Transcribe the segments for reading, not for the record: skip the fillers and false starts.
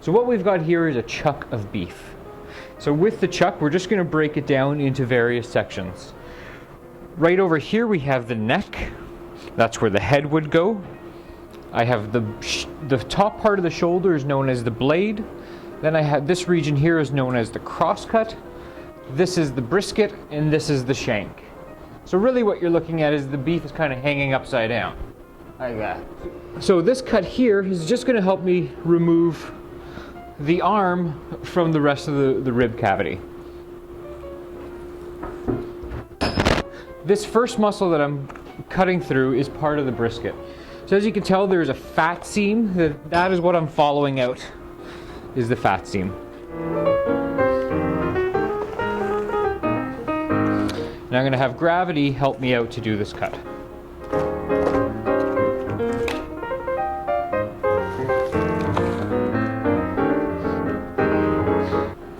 So what we've got here is a chuck of beef. So with the chuck, we're just going to break it down into various sections. Right over here we have the neck. That's where the head would go. I have the top part of the shoulder is known as the blade. Then I have this region here is known as the crosscut. This is the brisket, and this is the shank. So really what you're looking at is the beef is kind of hanging upside down, like that. So this cut here is just going to help me remove the arm from the rest of the rib cavity. This first muscle that I'm cutting through is part of the brisket. So as you can tell, there's a fat seam. That is what I'm following out, is the fat seam. Now I'm going to have gravity help me out to do this cut.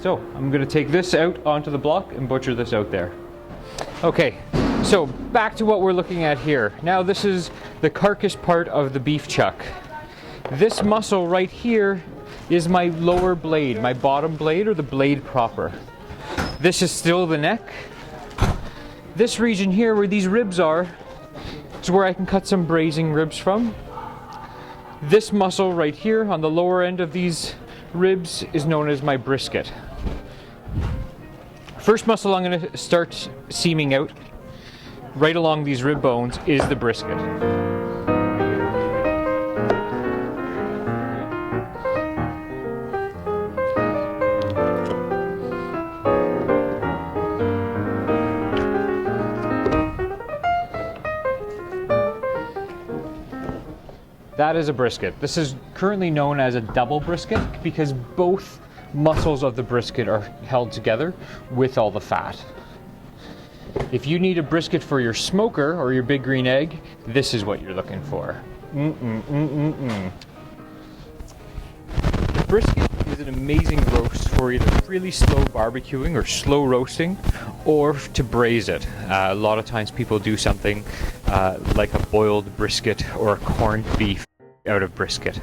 So I'm going to take this out onto the block and butcher this out there. Okay, so back to what we're looking at here. Now this is the carcass part of the beef chuck. This muscle right here is my lower blade, my bottom blade, or the blade proper. This is still the neck. This region here where these ribs are is where I can cut some braising ribs from. This muscle right here on the lower end of these ribs is known as my brisket. First muscle I'm going to start seaming out right along these rib bones is the brisket. That is a brisket. This is currently known as a double brisket because both muscles of the brisket are held together with all the fat. If you need a brisket for your smoker or your big green egg, this is what you're looking for. The brisket is an amazing roast for either really slow barbecuing or slow roasting, or to braise it. A lot of times people do something like a boiled brisket or a corned beef out of brisket.